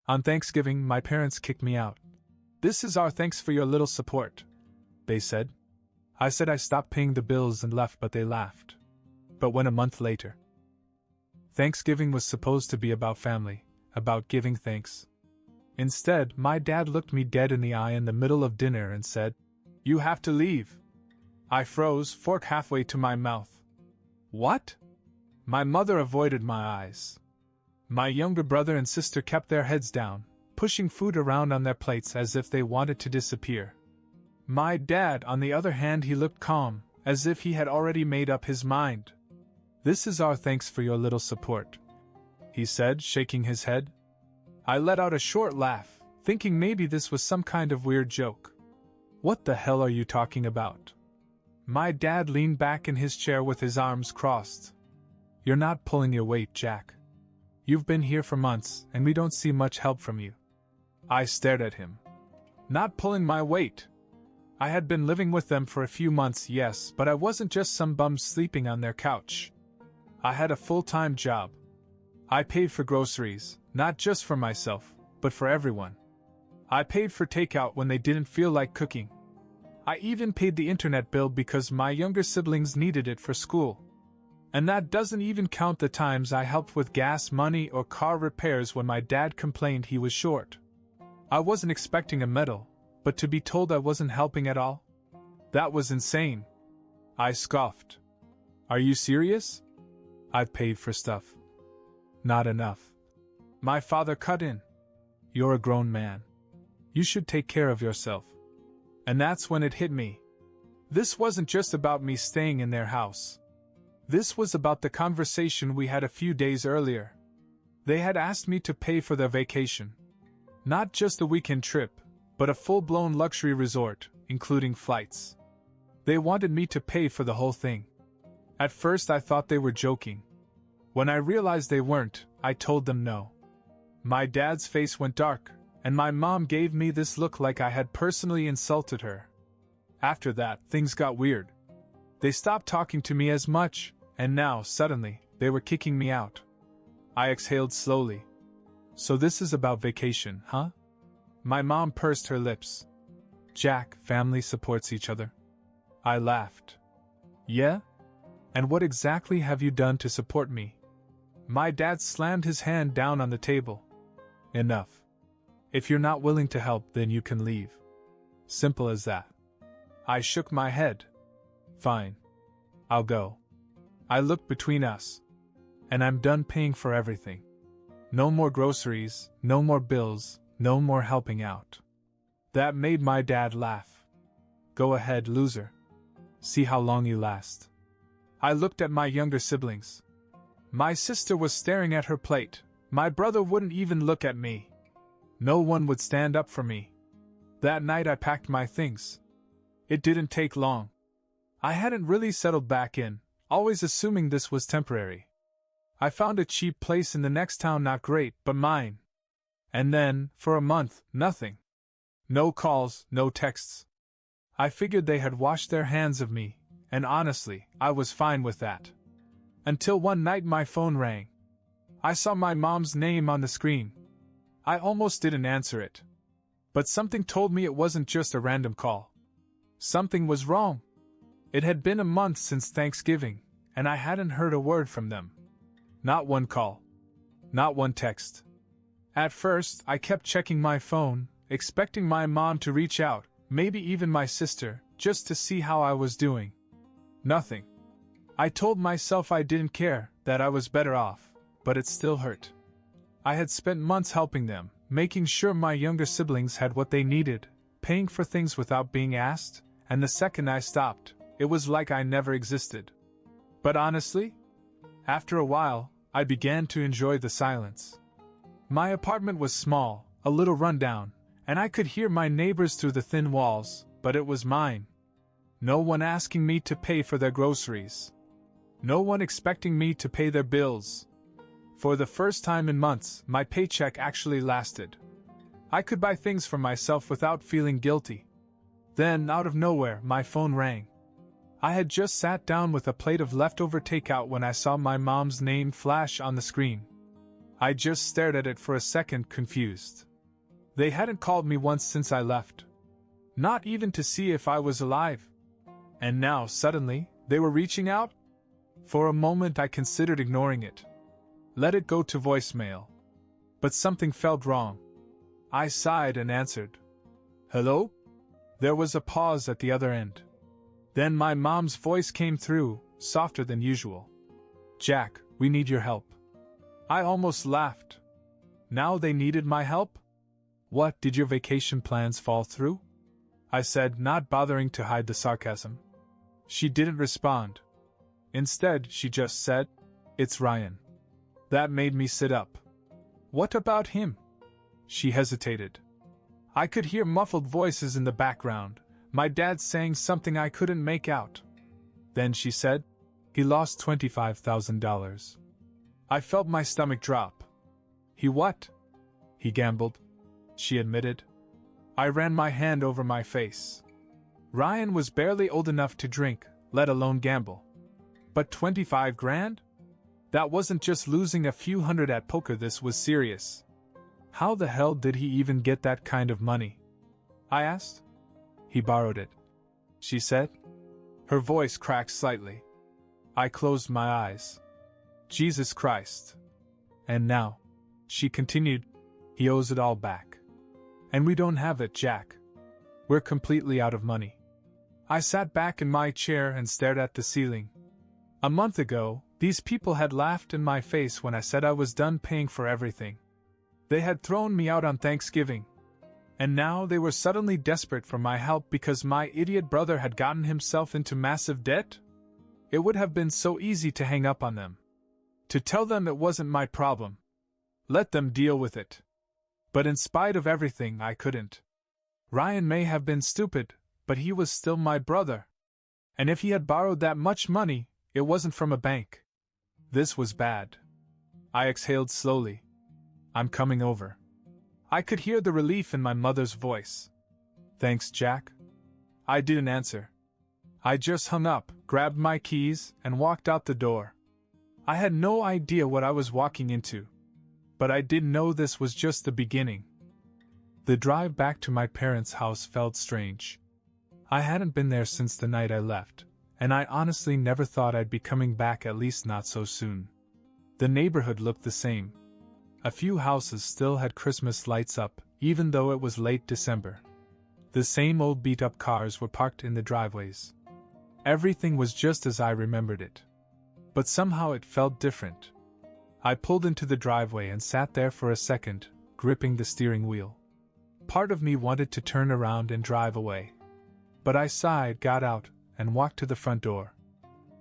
On Thanksgiving, my parents kicked me out. "This is our thanks for your little support," they said. I said I stopped paying the bills and left, but they laughed. But when a month later, Thanksgiving was supposed to be about family, about giving thanks. Instead, my dad looked me dead in the eye in the middle of dinner and said, "You have to leave." I froze, fork halfway to my mouth. What? My mother avoided my eyes. My younger brother and sister kept their heads down, pushing food around on their plates as if they wanted to disappear. My dad, on the other hand, he looked calm, as if he had already made up his mind. "This is our thanks for your little support," he said, shaking his head. I let out a short laugh, thinking maybe this was some kind of weird joke. "What the hell are you talking about?" My dad leaned back in his chair with his arms crossed. "You're not pulling your weight, Jack. You've been here for months, and we don't see much help from you." I stared at him. Not pulling my weight. I had been living with them for a few months, yes, but I wasn't just some bum sleeping on their couch. I had a full-time job. I paid for groceries, not just for myself, but for everyone. I paid for takeout when they didn't feel like cooking. I even paid the internet bill because my younger siblings needed it for school. And that doesn't even count the times I helped with gas money or car repairs when my dad complained he was short. I wasn't expecting a medal, but to be told I wasn't helping at all? That was insane. I scoffed. "Are you serious? I've paid for stuff." "Not enough." My father cut in. "You're a grown man. You should take care of yourself." And that's when it hit me. This wasn't just about me staying in their house. This was about the conversation we had a few days earlier. They had asked me to pay for their vacation. Not just a weekend trip, but a full-blown luxury resort, including flights. They wanted me to pay for the whole thing. At first I thought they were joking. When I realized they weren't, I told them no. My dad's face went dark, and my mom gave me this look like I had personally insulted her. After that, things got weird. They stopped talking to me as much, and now, suddenly, they were kicking me out. I exhaled slowly. "So this is about vacation, huh?" My mom pursed her lips. "Jack, family supports each other." I laughed. "Yeah? And what exactly have you done to support me?" My dad slammed his hand down on the table. "Enough. If you're not willing to help, then you can leave. Simple as that." I shook my head. "Fine. I'll go." I looked between us. "And I'm done paying for everything. No more groceries, no more bills, no more helping out." That made my dad laugh. "Go ahead, loser. See how long you last." I looked at my younger siblings. My sister was staring at her plate. My brother wouldn't even look at me. No one would stand up for me. That night I packed my things. It didn't take long. I hadn't really settled back in, always assuming this was temporary. I found a cheap place in the next town, not great, but mine. And then, for a month, nothing. No calls, no texts. I figured they had washed their hands of me, and honestly, I was fine with that. Until one night my phone rang. I saw my mom's name on the screen. I almost didn't answer it. But something told me it wasn't just a random call. Something was wrong. It had been a month since Thanksgiving, and I hadn't heard a word from them. Not one call. Not one text. At first, I kept checking my phone, expecting my mom to reach out, maybe even my sister, just to see how I was doing. Nothing. I told myself I didn't care, that I was better off, but it still hurt. I had spent months helping them, making sure my younger siblings had what they needed, paying for things without being asked, and the second I stopped, it was like I never existed. But honestly, after a while, I began to enjoy the silence. My apartment was small, a little rundown, and I could hear my neighbors through the thin walls, but it was mine. No one asking me to pay for their groceries. No one expecting me to pay their bills. For the first time in months, my paycheck actually lasted. I could buy things for myself without feeling guilty. Then, out of nowhere, my phone rang. I had just sat down with a plate of leftover takeout when I saw my mom's name flash on the screen. I just stared at it for a second, confused. They hadn't called me once since I left. Not even to see if I was alive. And now, suddenly, they were reaching out? For a moment I considered ignoring it. Let it go to voicemail. But something felt wrong. I sighed and answered. Hello? There was a pause at the other end. Then my mom's voice came through, softer than usual. Jack, we need your help. I almost laughed. Now they needed my help? What, did your vacation plans fall through? I said, not bothering to hide the sarcasm. She didn't respond. Instead, she just said, It's Ryan. That made me sit up. What about him? She hesitated. I could hear muffled voices in the background, my dad saying something I couldn't make out. Then she said, He lost $25,000. I felt my stomach drop. He what? He gambled, she admitted. I ran my hand over my face. Ryan was barely old enough to drink, let alone gamble. But 25 grand? That wasn't just losing a few hundred at poker, this was serious. How the hell did he even get that kind of money? I asked. He borrowed it, she said. Her voice cracked slightly. I closed my eyes. Jesus Christ. And now, she continued, he owes it all back. And we don't have it, Jack. We're completely out of money. I sat back in my chair and stared at the ceiling. A month ago, these people had laughed in my face when I said I was done paying for everything. They had thrown me out on Thanksgiving. And now they were suddenly desperate for my help because my idiot brother had gotten himself into massive debt? It would have been so easy to hang up on them. To tell them it wasn't my problem. Let them deal with it. But in spite of everything, I couldn't. Ryan may have been stupid, but he was still my brother. And if he had borrowed that much money, it wasn't from a bank. This was bad. I exhaled slowly. I'm coming over. I could hear the relief in my mother's voice. Thanks, Jack. I didn't answer. I just hung up, grabbed my keys, and walked out the door. I had no idea what I was walking into. But I did know this was just the beginning. The drive back to my parents' house felt strange. I hadn't been there since the night I left, and I honestly never thought I'd be coming back, at least not so soon. The neighborhood looked the same. A few houses still had Christmas lights up, even though it was late December. The same old beat-up cars were parked in the driveways. Everything was just as I remembered it. But somehow it felt different. I pulled into the driveway and sat there for a second, gripping the steering wheel. Part of me wanted to turn around and drive away. But I sighed, got out, and walked to the front door.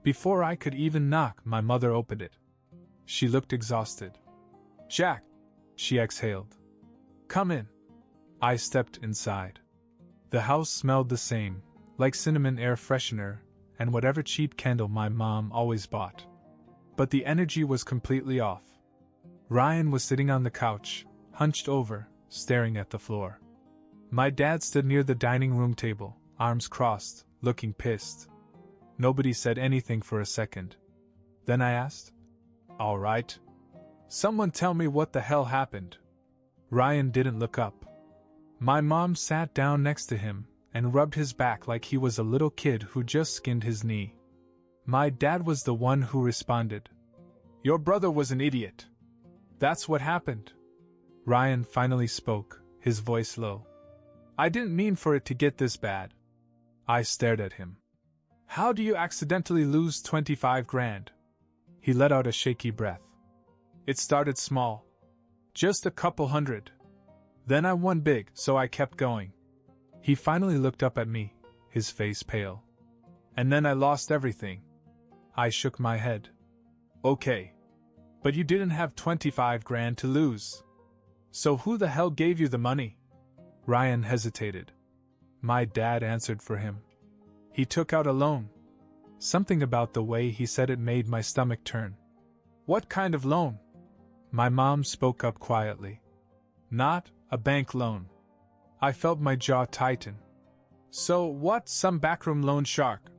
Before I could even knock, my mother opened it. She looked exhausted. Jack, she exhaled. Come in. I stepped inside. The house smelled the same, like cinnamon air freshener and whatever cheap candle my mom always bought. But the energy was completely off. Ryan was sitting on the couch, hunched over, staring at the floor. My dad stood near the dining room table, arms crossed, looking pissed. Nobody said anything for a second. Then I asked, All right. Someone tell me what the hell happened. Ryan didn't look up. My mom sat down next to him and rubbed his back like he was a little kid who just skinned his knee. My dad was the one who responded. Your brother was an idiot. That's what happened. Ryan finally spoke, his voice low. I didn't mean for it to get this bad. I stared at him. How do you accidentally lose 25 grand? He let out a shaky breath. It started small. Just a couple hundred. Then I won big, so I kept going. He finally looked up at me, his face pale. And then I lost everything. I shook my head. Okay. But you didn't have 25 grand to lose. So who the hell gave you the money? Ryan hesitated. My dad answered for him. He took out a loan. Something about the way he said it made my stomach turn. What kind of loan? My mom spoke up quietly. Not a bank loan. I felt my jaw tighten. So what, some backroom loan shark?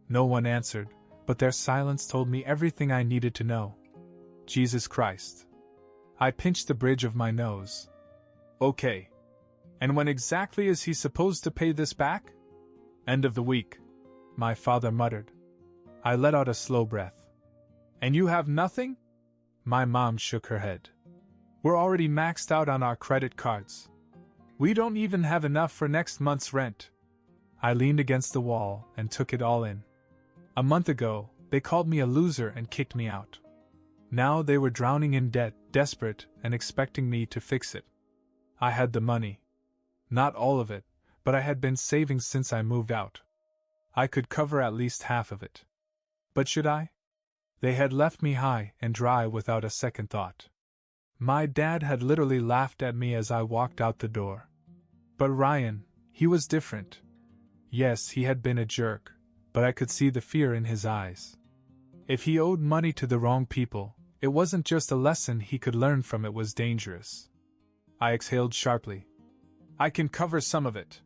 No one answered, but their silence told me everything I needed to know. Jesus Christ. I pinched the bridge of my nose. Okay. And when exactly is he supposed to pay this back? End of the week, my father muttered. I let out a slow breath. And you have nothing? My mom shook her head. We're already maxed out on our credit cards. We don't even have enough for next month's rent. I leaned against the wall and took it all in. A month ago, they called me a loser and kicked me out. Now they were drowning in debt, desperate, and expecting me to fix it. I had the money. Not all of it, but I had been saving since I moved out. I could cover at least half of it. But should I? They had left me high and dry without a second thought. My dad had literally laughed at me as I walked out the door. But Ryan, he was different. Yes, he had been a jerk, but I could see the fear in his eyes. If he owed money to the wrong people, it wasn't just a lesson he could learn from, it was dangerous. I exhaled sharply. I can cover some of it.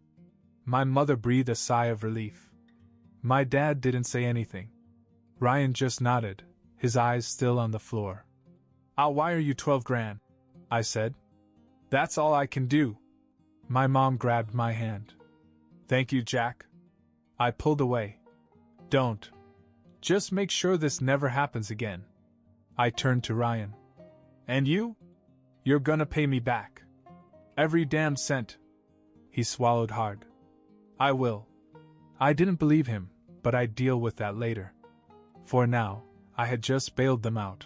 My mother breathed a sigh of relief. My dad didn't say anything. Ryan just nodded, his eyes still on the floor. I'll wire you 12 grand, I said. That's all I can do. My mom grabbed my hand. Thank you, Jack. I pulled away. Don't. Just make sure this never happens again. I turned to Ryan. And you? You're gonna pay me back. Every damn cent. He swallowed hard. I will. I didn't believe him, but I'd deal with that later. For now, I had just bailed them out.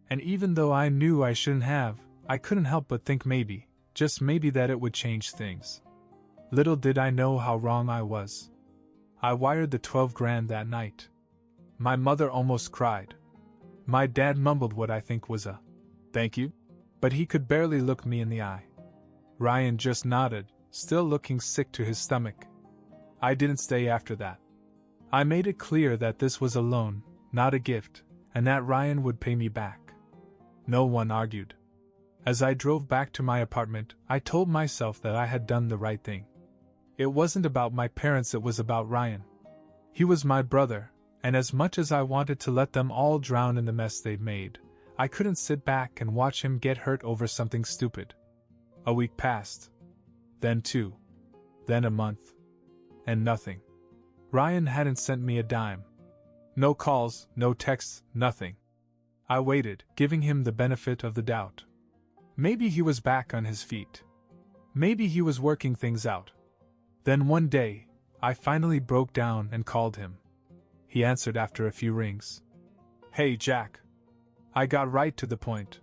And even though I knew I shouldn't have, I couldn't help but think maybe, just maybe, that it would change things. Little did I know how wrong I was. I wired the 12 grand that night. My mother almost cried. My dad mumbled what I think was a thank you, but he could barely look me in the eye. Ryan just nodded, still looking sick to his stomach. I didn't stay after that. I made it clear that this was a loan, not a gift, and that Ryan would pay me back. No one argued. As I drove back to my apartment, I told myself that I had done the right thing. It wasn't about my parents, it was about Ryan. He was my brother, and as much as I wanted to let them all drown in the mess they'd made, I couldn't sit back and watch him get hurt over something stupid. A week passed. Then 2. Then a month. And nothing. Ryan hadn't sent me a dime. No calls, no texts, nothing. I waited, giving him the benefit of the doubt. Maybe he was back on his feet. Maybe he was working things out. Then one day, I finally broke down and called him. He answered after a few rings. Hey, Jack. I got right to the point.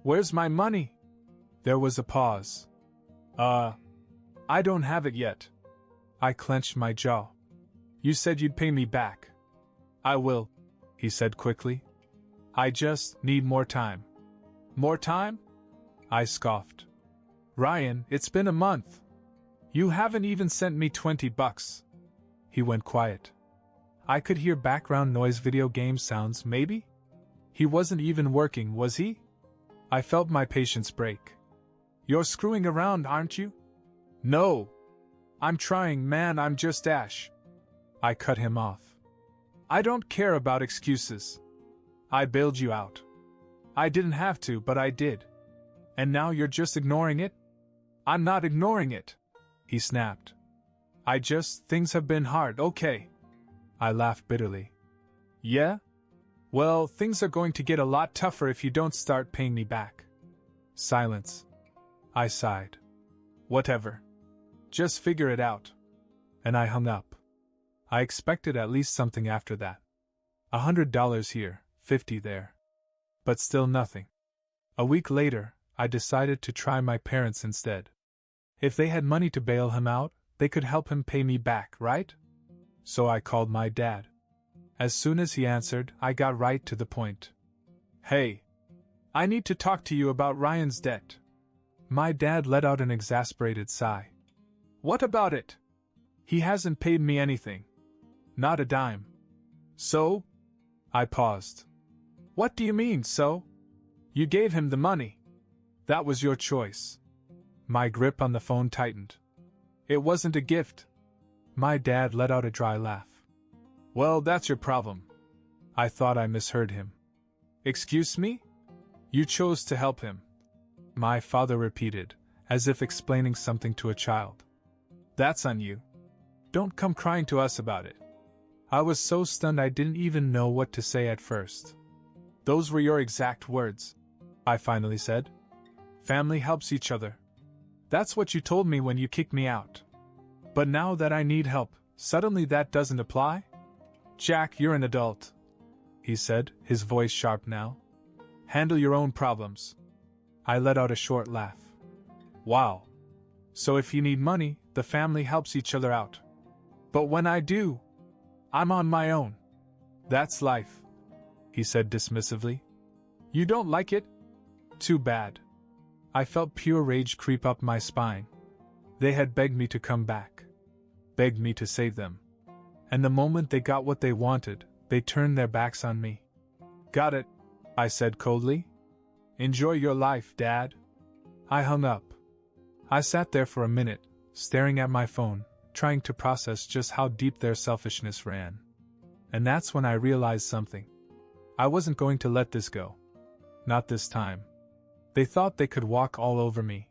Where's my money? There was a pause. I don't have it yet. I clenched my jaw. You said you'd pay me back. I will, he said quickly. I just need more time. More time? I scoffed. Ryan, it's been a month. You haven't even sent me $20. He went quiet. I could hear background noise, video game sounds, maybe? He wasn't even working, was he? I felt my patience break. You're screwing around, aren't you? No. I'm trying, man, I'm just Ash. I cut him off. I don't care about excuses. I bailed you out. I didn't have to, but I did. And now you're just ignoring it? I'm not ignoring it, he snapped. Things have been hard, okay. I laughed bitterly. Yeah? Well, things are going to get a lot tougher if you don't start paying me back. Silence. I sighed. Whatever. Just figure it out. And I hung up. I expected at least something after that. $100 here, $50 there. But still nothing. A week later, I decided to try my parents instead. If they had money to bail him out, they could help him pay me back, right? So I called my dad. As soon as he answered, I got right to the point. Hey, I need to talk to you about Ryan's debt. My dad let out an exasperated sigh. What about it? He hasn't paid me anything. Not a dime. So? I paused. What do you mean, so? You gave him the money. That was your choice. My grip on the phone tightened. It wasn't a gift. My dad let out a dry laugh. Well, that's your problem. I thought I misheard him. Excuse me? You chose to help him, my father repeated, as if explaining something to a child. That's on you. Don't come crying to us about it. I was so stunned I didn't even know what to say at first. Those were your exact words, I finally said. Family helps each other. That's what you told me when you kicked me out. But now that I need help, suddenly that doesn't apply? Jack, you're an adult, he said, his voice sharp now. Handle your own problems. I let out a short laugh. Wow. So if you need money, the family helps each other out. But when I do, I'm on my own. That's life, he said dismissively. You don't like it? Too bad. I felt pure rage creep up my spine. They had begged me to come back. Begged me to save them. And the moment they got what they wanted, they turned their backs on me. Got it, I said coldly. Enjoy your life, Dad. I hung up. I sat there for a minute, staring at my phone, trying to process just how deep their selfishness ran. And that's when I realized something. I wasn't going to let this go. Not this time. They thought they could walk all over me.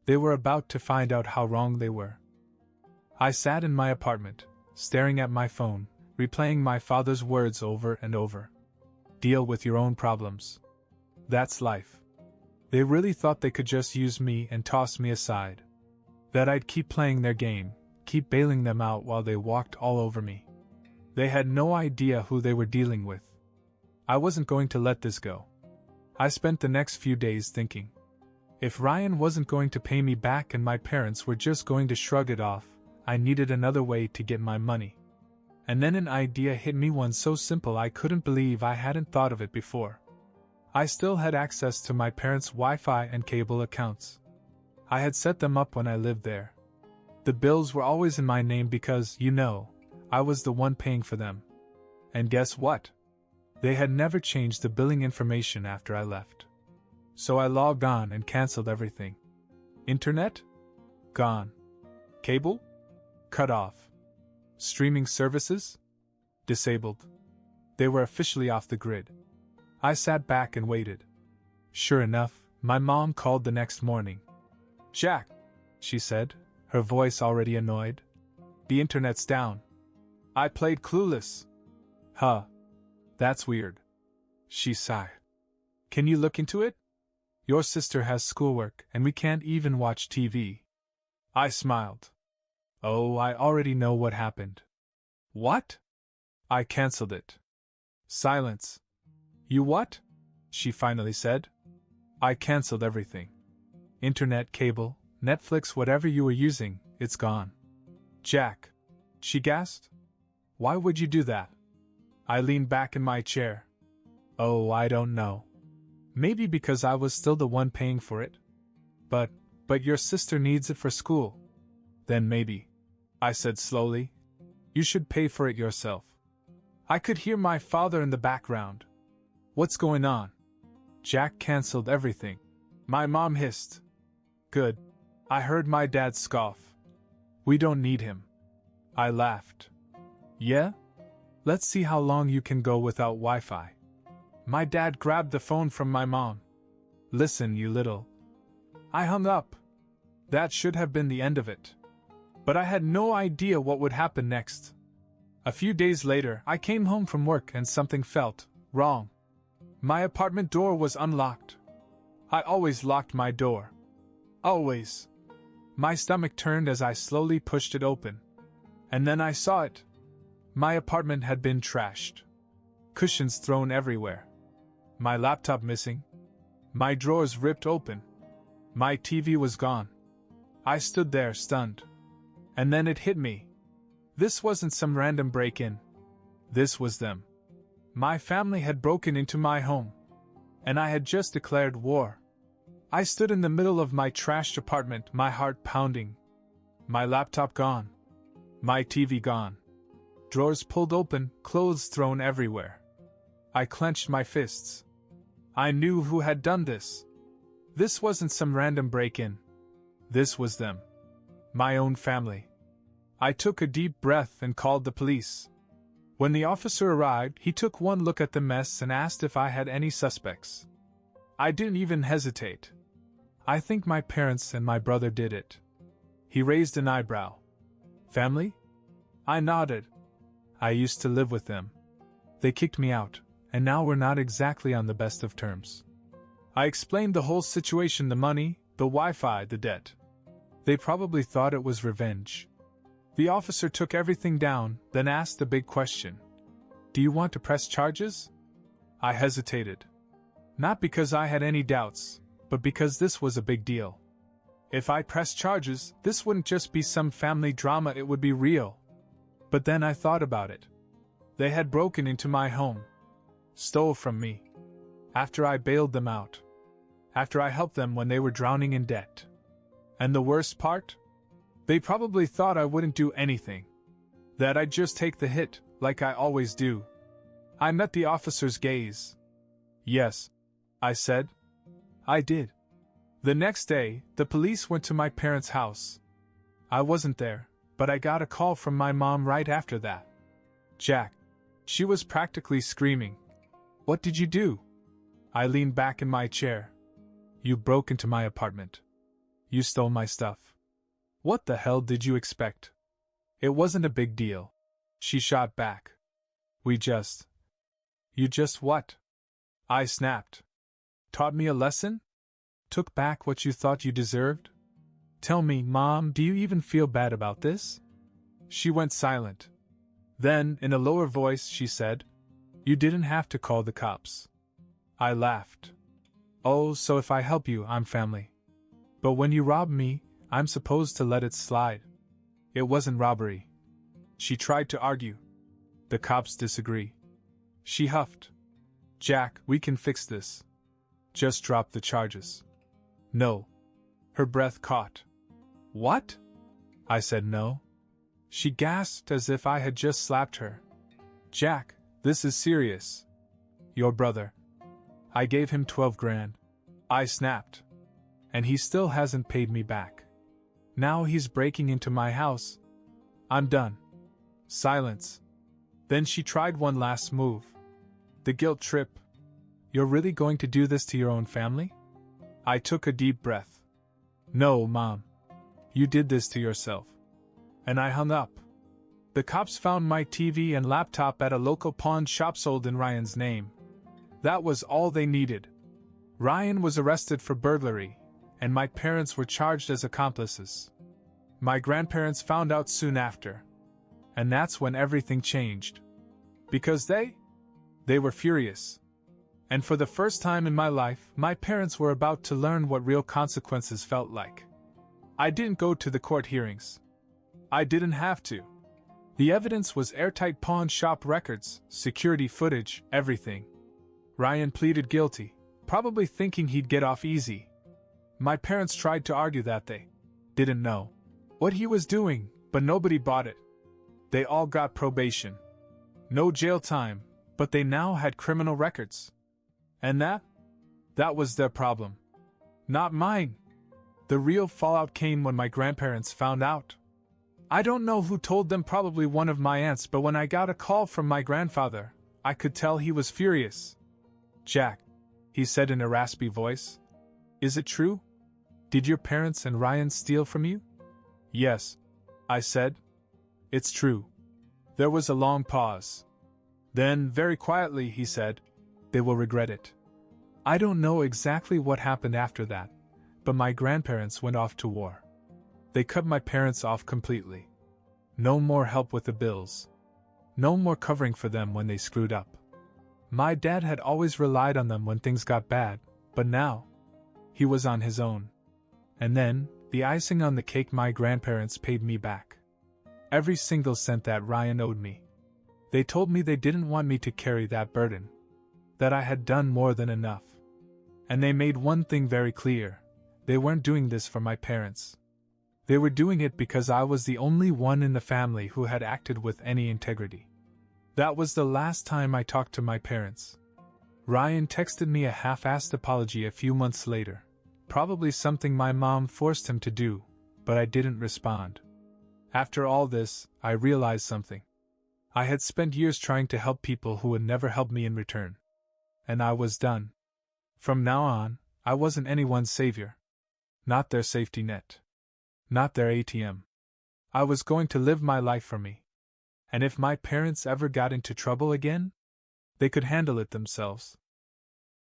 They were about to find out how wrong they were. I sat in my apartment, staring at my phone, replaying my father's words over and over. Deal with your own problems. That's life. They really thought they could just use me and toss me aside. That I'd keep playing their game, keep bailing them out while they walked all over me. They had no idea who they were dealing with. I wasn't going to let this go. I spent the next few days thinking. If Ryan wasn't going to pay me back and my parents were just going to shrug it off, I needed another way to get my money. And then an idea hit me, one so simple I couldn't believe I hadn't thought of it before. I still had access to my parents' Wi-Fi and cable accounts. I had set them up when I lived there. The bills were always in my name because, I was the one paying for them. And guess what? They had never changed the billing information after I left. So I logged on and canceled everything. Internet? Gone. Cable? Cut off. Streaming services? Disabled. They were officially off the grid. I sat back and waited. Sure enough, my mom called the next morning. Jack, she said, her voice already annoyed. The internet's down. I played Clueless. Huh. That's weird. She sighed. Can you look into it? Your sister has schoolwork and we can't even watch TV. I smiled. Oh, I already know what happened. What? I canceled it. Silence. You what? She finally said. I canceled everything. Internet, cable, Netflix, whatever you were using, it's gone. Jack, she gasped. Why would you do that? I leaned back in my chair. Oh, I don't know. Maybe because I was still the one paying for it. But your sister needs it for school. Then maybe, I said slowly, you should pay for it yourself. I could hear my father in the background. What's going on? Jack canceled everything. My mom hissed. Good. I heard my dad scoff. We don't need him. I laughed. Yeah? Let's see how long you can go without Wi-Fi. My dad grabbed the phone from my mom. Listen, you little. I hung up. That should have been the end of it. But I had no idea what would happen next. A few days later, I came home from work and something felt wrong. My apartment door was unlocked. I always locked my door. Always. My stomach turned as I slowly pushed it open. And then I saw it. My apartment had been trashed. Cushions thrown everywhere. My laptop missing. My drawers ripped open. My TV was gone. I stood there stunned. And then it hit me. This wasn't some random break-in. This was them. My family had broken into my home. And I had just declared war. I stood in the middle of my trashed apartment, my heart pounding. My laptop gone. My TV gone. Drawers pulled open, clothes thrown everywhere. I clenched my fists. I knew who had done this. This wasn't some random break-in. This was them. My own family. I took a deep breath and called the police. When the officer arrived, he took one look at the mess and asked if I had any suspects. I didn't even hesitate. I think my parents and my brother did it. He raised an eyebrow. Family? I nodded. I used to live with them. They kicked me out, and now we're not exactly on the best of terms. I explained the whole situation, the money, the Wi-Fi, the debt. They probably thought it was revenge. The officer took everything down, then asked the big question. Do you want to press charges? I hesitated. Not because I had any doubts, but because this was a big deal. If I pressed charges, this wouldn't just be some family drama, it would be real. But then I thought about it. They had broken into my home. Stole from me. After I bailed them out. After I helped them when they were drowning in debt. And the worst part? They probably thought I wouldn't do anything. That I'd just take the hit, like I always do. I met the officer's gaze. Yes, I said. I did. The next day, the police went to my parents' house. I wasn't there, but I got a call from my mom right after that. Jack. She was practically screaming. What did you do? I leaned back in my chair. You broke into my apartment. You stole my stuff. What the hell did you expect? It wasn't a big deal. She shot back. You just what? I snapped. Taught me a lesson? Took back what you thought you deserved? Tell me, Mom, do you even feel bad about this? She went silent. Then, in a lower voice, she said, You didn't have to call the cops. I laughed. Oh, so if I help you, I'm family. But when you rob me, I'm supposed to let it slide. It wasn't robbery. She tried to argue. The cops disagree. She huffed. Jack, we can fix this. Just drop the charges. No. Her breath caught. What? I said no. She gasped as if I had just slapped her. Jack, this is serious. Your brother. I gave him 12 grand. I snapped. And he still hasn't paid me back. Now he's breaking into my house. I'm done. Silence. Then she tried one last move. The guilt trip. You're really going to do this to your own family? I took a deep breath. No, Mom. You did this to yourself. And I hung up. The cops found my TV and laptop at a local pawn shop sold in Ryan's name. That was all they needed. Ryan was arrested for burglary, and my parents were charged as accomplices. My grandparents found out soon after. And that's when everything changed. Because they were furious. And for the first time in my life, my parents were about to learn what real consequences felt like. I didn't go to the court hearings. I didn't have to. The evidence was airtight pawn shop records, security footage, everything. Ryan pleaded guilty, probably thinking he'd get off easy. My parents tried to argue that they didn't know what he was doing, but nobody bought it. They all got probation. No jail time, but they now had criminal records. And that was their problem. Not mine. The real fallout came when my grandparents found out. I don't know who told them, probably one of my aunts, but when I got a call from my grandfather, I could tell he was furious. Jack, he said in a raspy voice, is it true? Did your parents and Ryan steal from you? Yes, I said. It's true. There was a long pause. Then, very quietly, he said, they will regret it. I don't know exactly what happened after that, but my grandparents went off to war. They cut my parents off completely. No more help with the bills. No more covering for them when they screwed up. My dad had always relied on them when things got bad, but now, he was on his own. And then, the icing on the cake, my grandparents paid me back. Every single cent that Ryan owed me. They told me they didn't want me to carry that burden. That I had done more than enough. And they made one thing very clear. They weren't doing this for my parents. They were doing it because I was the only one in the family who had acted with any integrity. That was the last time I talked to my parents. Ryan texted me a half-assed apology a few months later. Probably something my mom forced him to do, but I didn't respond. After all this, I realized something. I had spent years trying to help people who would never help me in return. And I was done. From now on, I wasn't anyone's savior. Not their safety net. Not their ATM. I was going to live my life for me. And if my parents ever got into trouble again, they could handle it themselves.